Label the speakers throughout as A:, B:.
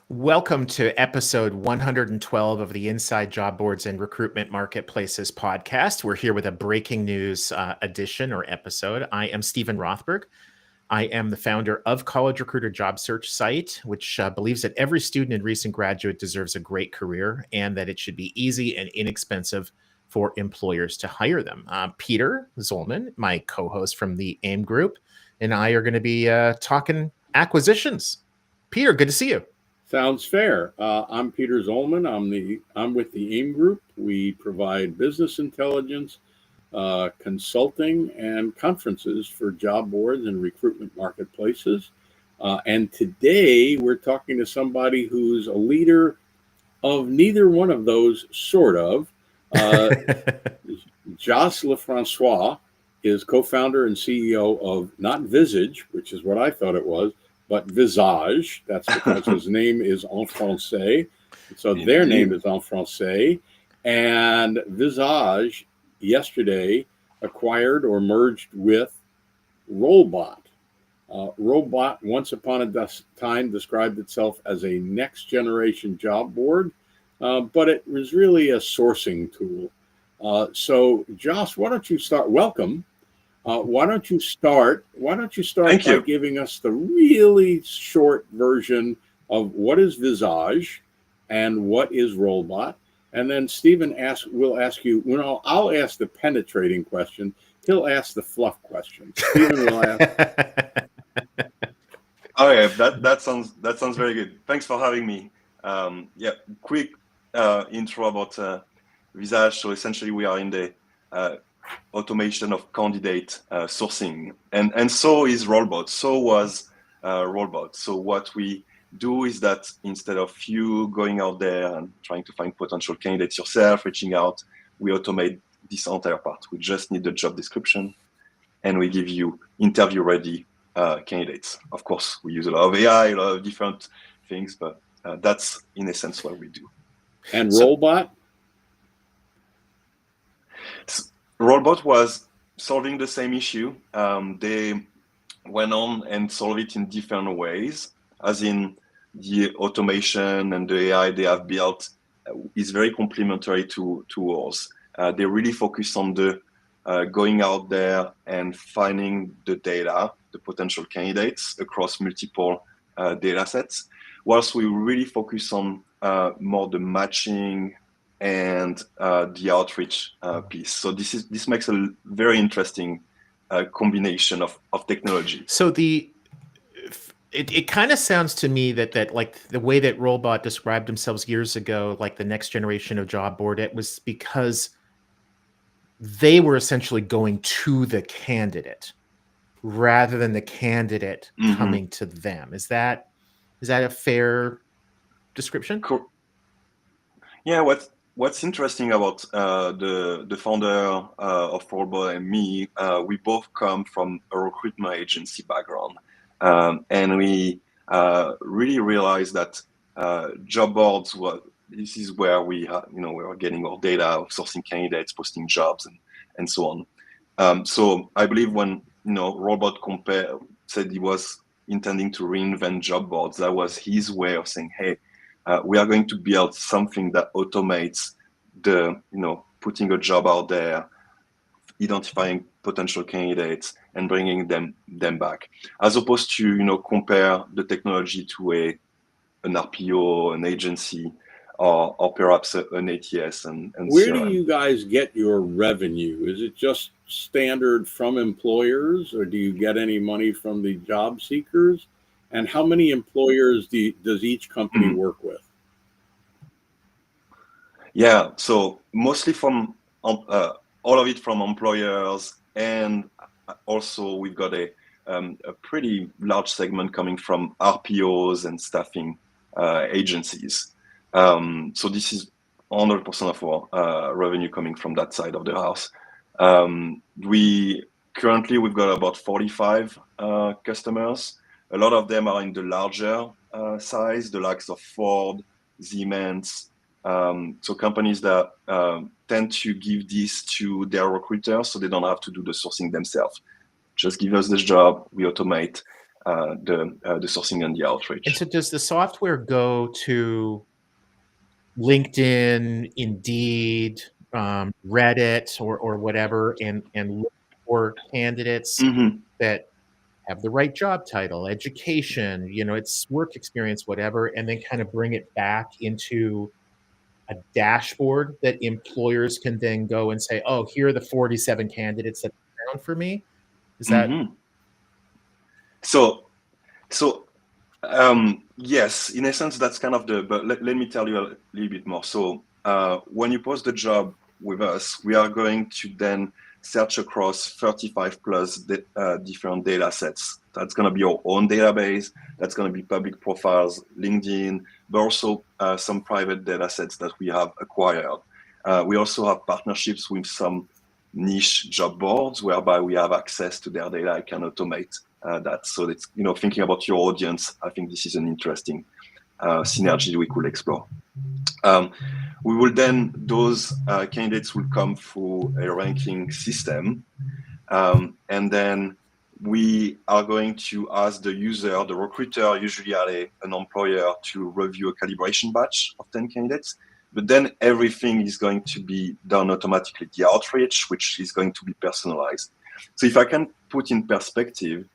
A: Welcome to episode 112 of the Inside Job Boards and Recruitment Marketplaces podcast. We're here with a breaking news edition or episode. I am Stephen Rothberg. I am the founder of College Recruiter Job Search Site, which believes that every student and recent graduate deserves a great career and that it should be easy and inexpensive for employers to hire them. Peter Zollman, my co-host from the AIM Group, and I are going to be talking acquisitions. Peter, good to see you.
B: Sounds fair. I'm Peter Zollman. I'm with the AIM Group. We provide business intelligence, consulting, and conferences for job boards and recruitment marketplaces. And today we're talking to somebody who's a leader of neither one of those, sort of. Jos Leufrancois is co-founder and CEO of not Visage, which is what I thought it was, but Visage. That's because his name is en français. So their name is en français. And Visage yesterday acquired or merged with Rolebot. Rolebot, once upon a time, described itself as a next generation job board, but it was really a sourcing tool. So Jos, why don't you start? Welcome. Why don't you start by giving us the really short version of what is Visage and what is Rolebot? And then Stephen will ask you, I'll ask the penetrating question. He'll ask the fluff question. Stephen will ask.
C: Oh yeah, that sounds very good. Thanks for having me. Quick intro about Visage. So essentially we are in the automation of candidate sourcing, and so is Rolebot. So was Rolebot. So what we do is that instead of you going out there and trying to find potential candidates yourself, reaching out, we automate this entire part. We just need the job description, and we give you interview-ready candidates. Of course, we use a lot of AI, a lot of different things, but that's in essence what we do.
B: And Rolebot?
C: Rolebot was solving the same issue. They went on and solved it in different ways, as in the automation and the AI they have built is very complementary to ours. They really focus on the going out there and finding the data, the potential candidates across multiple data sets, whilst we really focus on more the matching and the outreach piece. So this makes a very interesting combination of technology.
A: So it kind of sounds to me that like the way that Rolebot described themselves years ago, like the next generation of job board, it was because they were essentially going to the candidate rather than the candidate coming to them. Is that a fair description?
C: Cool. Yeah, What's interesting about the founder of Rolebot and me, we both come from a recruitment agency background, and we really realized that job boards this is where we are getting our data of sourcing candidates, posting jobs, and so on. So I believe when Rolebot said he was intending to reinvent job boards, that was his way of saying, hey, we are going to build something that automates the, putting a job out there, identifying potential candidates, and bringing them back, as opposed to, compare the technology to an RPO, an agency, or perhaps an ATS. And
B: where do you guys get your revenue? Is it just standard from employers, or do you get any money from the job seekers? And how many employers does each company work with?
C: Yeah, so mostly from all of it from employers, and also we've got a pretty large segment coming from RPOs and staffing agencies. So this is 100% of our revenue coming from that side of the house. We've got about 45 customers. A lot of them are in the larger size, the likes of Ford, Siemens. So companies that tend to give this to their recruiters so they don't have to do the sourcing themselves. Just give us this job, we automate, the sourcing and the outreach.
A: And so does the software go to LinkedIn, Indeed, Reddit, or whatever, and look for candidates that have the right job title, education, it's work experience, whatever, and then kind of bring it back into a dashboard that employers can then go and say, oh, here are the 47 candidates that are found for me? Is that?
C: So yes, in a sense, that's kind of but let me tell you a little bit more. So when you post the job with us, we are going to then search across 35 plus different data sets. That's going to be our own database. That's going to be public profiles, LinkedIn, but also some private data sets that we have acquired. We also have partnerships with some niche job boards whereby we have access to their data. I can automate that. So it's, thinking about your audience, I think this is an interesting synergy we could explore. We will then, those candidates will come through a ranking system. And then we are going to ask the user, the recruiter, usually an employer, to review a calibration batch of 10 candidates. But then everything is going to be done automatically. The outreach, which is going to be personalized. So if I can put in perspective,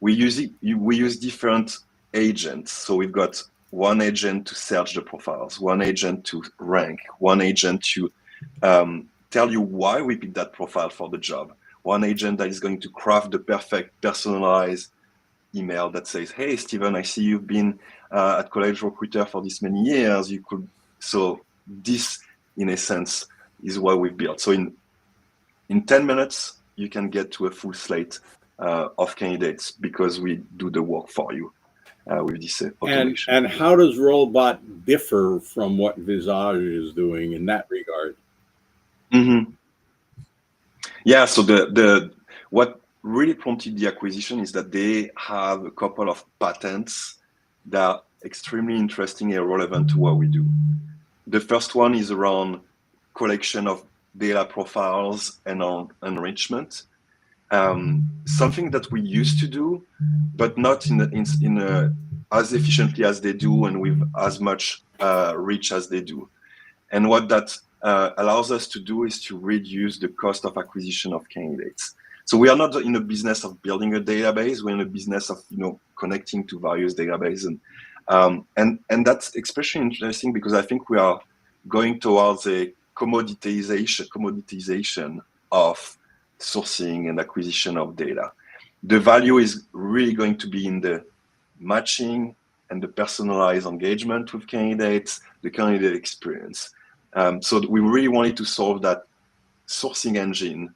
C: we use different agents. So we've got one agent to search the profiles, one agent to rank, one agent to tell you why we picked that profile for the job, one agent that is going to craft the perfect personalized email that says, hey, Steven, I see you've been at College Recruiter for this many years. So this, in a sense, is what we've built. So in 10 minutes, you can get to a full slate of candidates because we do the work for you with this automation.
B: And how does Rolebot differ from what Visage is doing in that regard?
C: Yeah, so what really prompted the acquisition is that they have a couple of patents that are extremely interesting and relevant to what we do. The first one is around collection of data profiles and on enrichment. Something that we used to do, but not in as efficiently as they do and with as much reach as they do. And what that allows us to do is to reduce the cost of acquisition of candidates. So we are not in the business of building a database. We're in the business of connecting to various databases, and that's especially interesting because I think we are going towards a commoditization of sourcing and acquisition of data. The value is really going to be in the matching and the personalized engagement with candidates, the candidate experience. So we really wanted to solve that sourcing engine,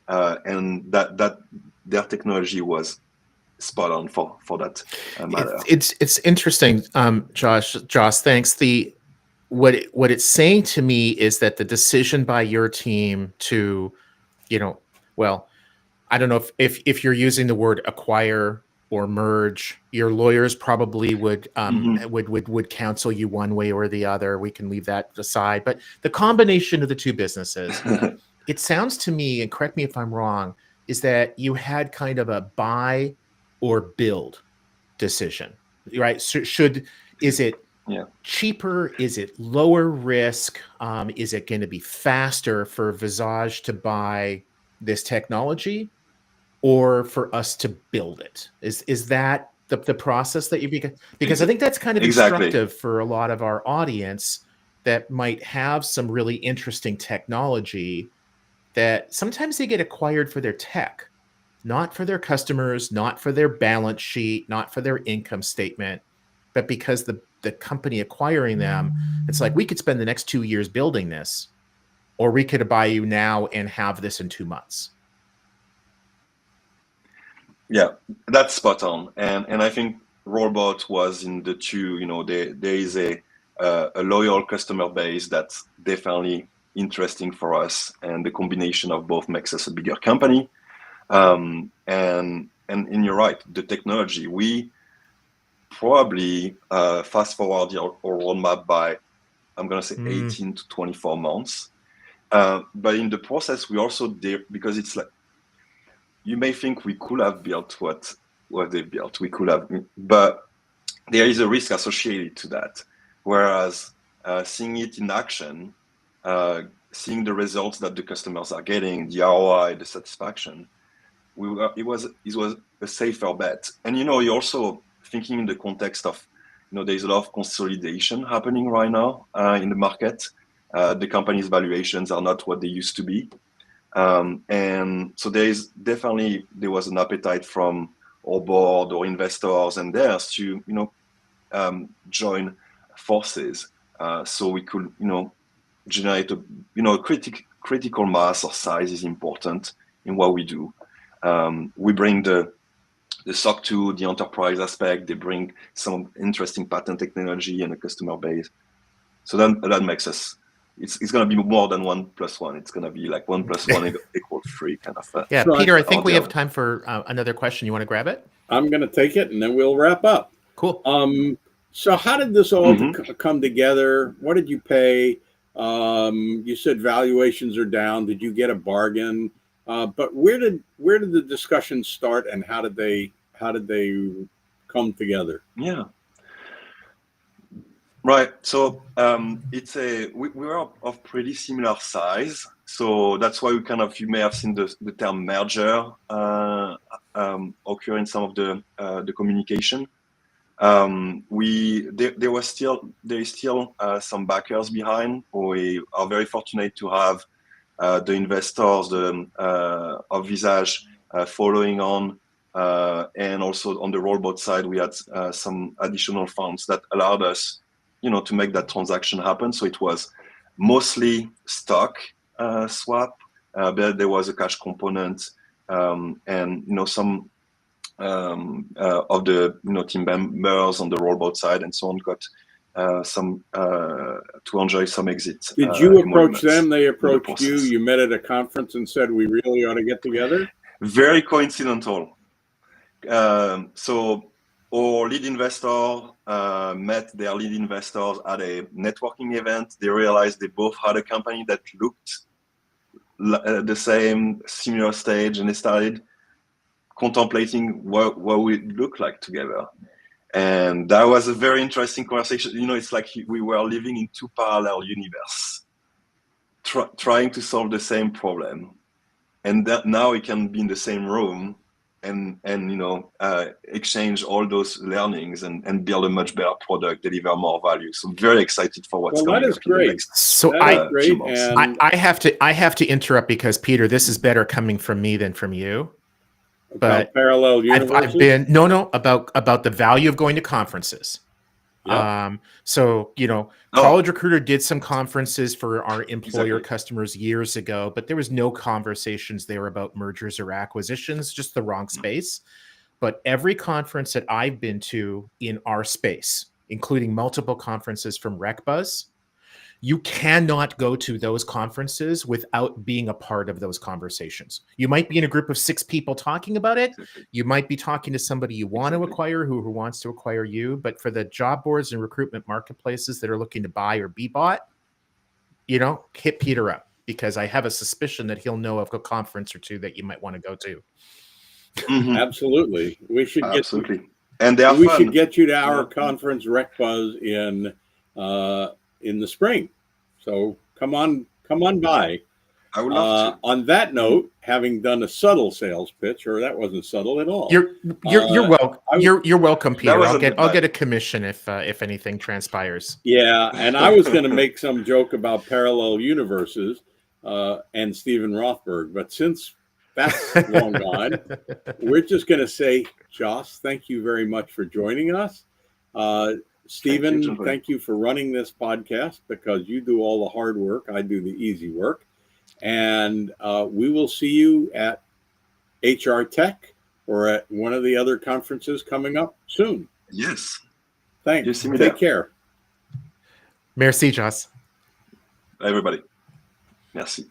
C: and that their technology was spot on for that matter.
A: It's interesting, Josh, thanks. What it's saying to me is that the decision by your team to, well, I don't know if you're using the word acquire or merge, your lawyers probably would counsel you one way or the other. We can leave that aside. But the combination of the two businesses, it sounds to me, and correct me if I'm wrong, is that you had kind of a buy or build decision, right? So is it cheaper? Is it lower risk? Is it going to be faster for Visage to buy this technology, or for us to build it? Is that the process that you because I think that's kind of instructive for a lot of our audience that might have some really interesting technology that sometimes they get acquired for their tech, not for their customers, not for their balance sheet, not for their income statement, but because the company acquiring them, it's like, we could spend the next 2 years building this, or we could buy you now and have this in 2 months.
C: Yeah, that's spot on. And I think Rolebot was in the two, there is a loyal customer base that's definitely interesting for us. And the combination of both makes us a bigger company. And you're right, the technology, we probably fast forward our roadmap by, I'm going to say 18 to 24 months. But in the process, we also did, because it's like, you may think we could have built what what they built. We could have, but there is a risk associated to that. Whereas seeing it in action, seeing the results that the customers are getting, the ROI, the satisfaction, it was a safer bet. And you're also thinking in the context of, there's a lot of consolidation happening right now in the market. The company's valuations are not what they used to be. And so there was an appetite from our board or investors and theirs to, join forces. So we could, generate critical mass or size is important in what we do. We bring the SOC 2, the enterprise aspect. They bring some interesting patent technology and a customer base. So that makes us. It's going to be more than 1 + 1. It's going to be like 1 + 1 = 3 kind of.
A: Yeah, Peter, I think we have time for another question. You want to grab it?
B: I'm going to take it, and then we'll wrap up.
A: Cool.
B: So how did this all come together? What did you pay? You said valuations are down. Did you get a bargain? But where did the discussion start, and how did they come together?
C: Yeah. Right. So we were of pretty similar size. So that's why you may have seen the term merger occur in some of the communication. There is still some backers behind. We are very fortunate to have the investors of Visage following on, and also on the Rolebot side, we had some additional funds that allowed us, to make that transaction happen. So it was mostly stock swap, but there was a cash component, and some of the team members on the Rolebot side and so on got some to enjoy some exits.
B: Did you approach them? They approached you. You met at a conference and said, "We really ought to get together."
C: Very coincidental. So our lead investor met their lead investors at a networking event. They realized they both had a company that looked the same, similar stage, and they started contemplating what we'd look like together. And that was a very interesting conversation. It's like we were living in two parallel universes, trying to solve the same problem. And that now we can be in the same room and exchange all those learnings and build a much better product, deliver more value. So I'm very excited for what's coming.
B: That is great.
A: I have to interrupt because, Peter, this is better coming from me than from you. But
B: parallel universes?
A: I've been about the value of going to conferences. Yep. So College Recruiter did some conferences for our employer customers years ago, but there was no conversations there about mergers or acquisitions, just the wrong space. But every conference that I've been to in our space, including multiple conferences from RecBuzz, you cannot go to those conferences without being a part of those conversations. You might be in a group of 6 people talking about it. You might be talking to somebody you want to acquire who wants to acquire you. But for the job boards and recruitment marketplaces that are looking to buy or be bought, hit Peter up, because I have a suspicion that he'll know of a conference or two that you might want to go to.
B: Mm-hmm. Absolutely. We should get
C: should
B: get you to our conference, RecBuzz, in the spring. So come on by.
C: I would love to.
B: On that note, having done a subtle sales pitch, or that wasn't subtle at all.
A: You're welcome. You're welcome, Peter. I'll get a commission if anything transpires.
B: Yeah, and I was going to make some joke about parallel universes and Stephen Rothberg, but since that's long gone, we're just going to say, Joss, thank you very much for joining us. Stephen, thank you for running this podcast, because you do all the hard work. I do the easy work. And we will see you at HR Tech or at one of the other conferences coming up soon.
C: Yes.
B: Thanks. Take care.
A: Merci, Joss.
C: Everybody. Merci.